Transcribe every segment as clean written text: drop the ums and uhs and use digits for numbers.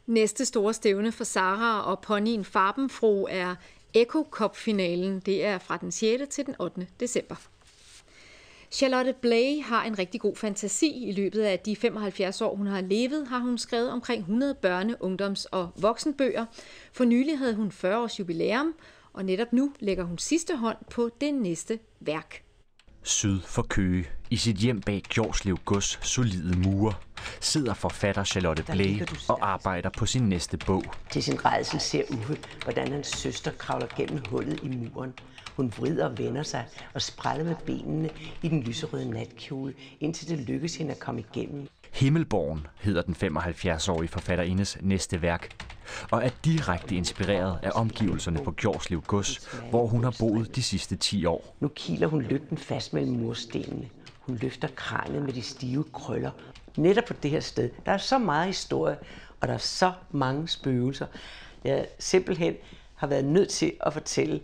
Næste store stævne for Sara og ponyen Farbenfrue er Echo Cup-finalen. Det er fra den 6. til den 8. december. Charlotte Bley har en rigtig god fantasi. I løbet af de 75 år, hun har levet, har hun skrevet omkring 100 børne-, ungdoms- og voksenbøger. For nylig havde hun 40 års jubilæum, og netop nu lægger hun sidste hånd på det næste værk. Syd for Køge, i sit hjem bag Gjorslev Gods solide mure, sidder forfatter Charlotte Bley og arbejder på sin næste bog. Til sin rædsel ser Uffe, hvordan hans søster kravler gennem hullet i muren. Hun vrider og vender sig og spræller med benene i den lyserøde natkjole, indtil det lykkes hende at komme igennem. Himmelborgen hedder den 75-årige forfatterindes næste værk, og er direkte inspireret af omgivelserne på Gjorslev Gods, hvor hun har boet de sidste 10 år. Nu kiler hun lygten fast mellem murstenene. Hun løfter kraniet med de stive krøller. Netop på det her sted, der er så meget historie, og der er så mange spøgelser. Jeg simpelthen har været nødt til at fortælle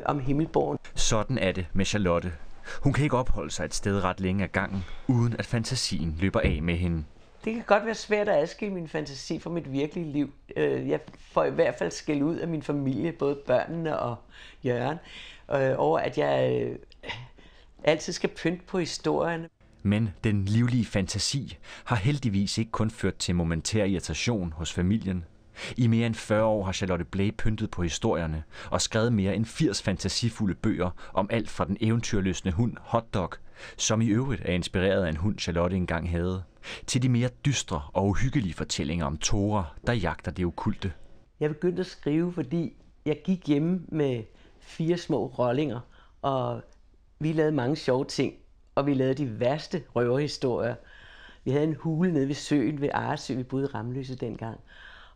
om Himmelborgen. Sådan er det med Charlotte. Hun kan ikke opholde sig et sted ret længe ad gangen, uden at fantasien løber af med hende. Det kan godt være svært at adskille min fantasi fra mit virkelige liv. Jeg får i hvert fald skæld ud af min familie, både børnene og Jørgen, over at jeg altid skal pynte på historierne. Men den livlige fantasi har heldigvis ikke kun ført til momentær irritation hos familien. I mere end 40 år har Charlotte Bley pyntet på historierne og skrevet mere end 80 fantasifulde bøger om alt fra den eventyrlystne hund Hotdog, som i øvrigt er inspireret af en hund Charlotte engang havde, til de mere dystre og uhyggelige fortællinger om Tora, der jagter det okkulte. Jeg begyndte at skrive, fordi jeg gik hjemme med 4 små rollinger, og vi lavede mange sjove ting, og vi lavede de værste røverhistorier. Vi havde en hule nede ved søen ved Aresø, vi boede i Ramløse dengang.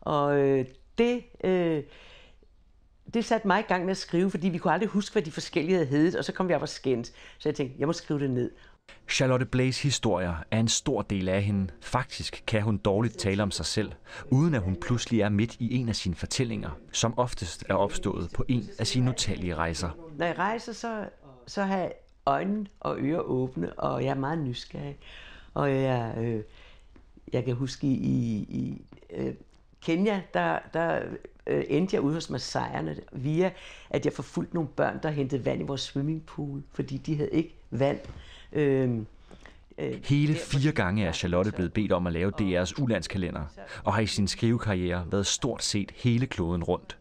Og det satte mig i gang med at skrive, fordi vi kunne aldrig huske, hvad de forskellige havde heddet, og så kom vi op og skændt. Så jeg tænkte, jeg må skrive det ned. Charlotte Bleys historier er en stor del af hende. Faktisk kan hun dårligt tale om sig selv, uden at hun pludselig er midt i en af sine fortællinger, som oftest er opstået på en af sine utallige rejser. Når jeg rejser, så har jeg øjne og ører åbne, og jeg er meget nysgerrig. Og jeg kan huske i Kenya, der endte jeg ude hos Masaierne via, at jeg forfulgte nogle børn, der hentede vand i vores swimmingpool, fordi de havde ikke vand. Hele 4 gange er Charlotte blevet bedt om at lave DR's ulandskalender, og har i sin skrivekarriere været stort set hele kloden rundt.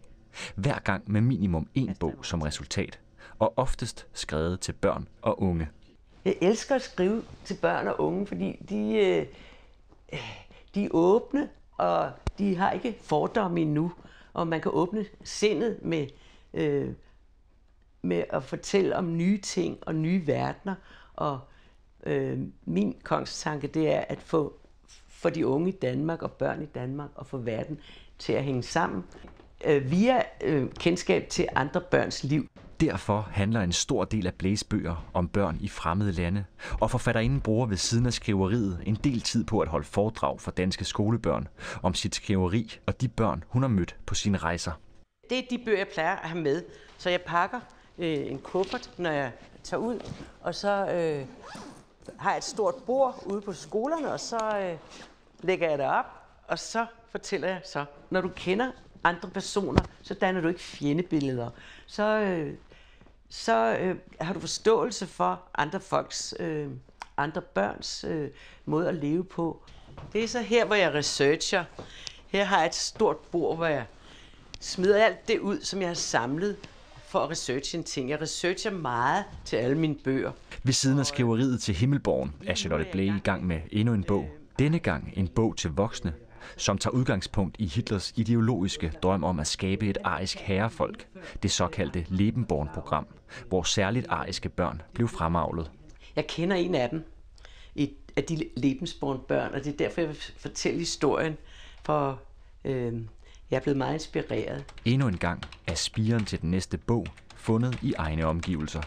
Hver gang med minimum 1 bog som resultat, og oftest skrevet til børn og unge. Jeg elsker at skrive til børn og unge, fordi de er åbne, og de har ikke fordomme endnu, og man kan åbne sindet med at fortælle om nye ting og nye verdener. Og min kongstanke, det er at få for de unge i Danmark og børn i Danmark og få verden til at hænge sammen via kendskab til andre børns liv. Derfor handler en stor del af Bleys bøger om børn i fremmede lande, og forfatterinden bruger ved siden af skriveriet en del tid på at holde foredrag for danske skolebørn om sit skriveri og de børn, hun har mødt på sine rejser. Det er de bøger, jeg plejer at have med, så jeg pakker en kuffert, når jeg tager ud, og så har jeg et stort bord ude på skolerne, og så lægger jeg det op, og så fortæller jeg så, når du kender andre personer, så danner du ikke fjendebilleder. Så har du forståelse for andre børns måde at leve på. Det er så her, hvor jeg researcher. Her har jeg et stort bord, hvor jeg smider alt det ud, som jeg har samlet for at researche en ting. Jeg researcher meget til alle mine bøger. Ved siden af skriveriet til Himmelborgen er Charlotte Bley i gang med endnu en bog. Denne gang en bog til voksne, som tager udgangspunkt i Hitlers ideologiske drøm om at skabe et arisk herrefolk, det såkaldte Lebensborn-program, hvor særligt ariske børn blev fremavlet. Jeg kender en af dem, af de Lebensborn-børn, og det er derfor, jeg vil fortælle historien, for jeg er blevet meget inspireret. Endnu en gang er spiren til den næste bog fundet i egne omgivelser.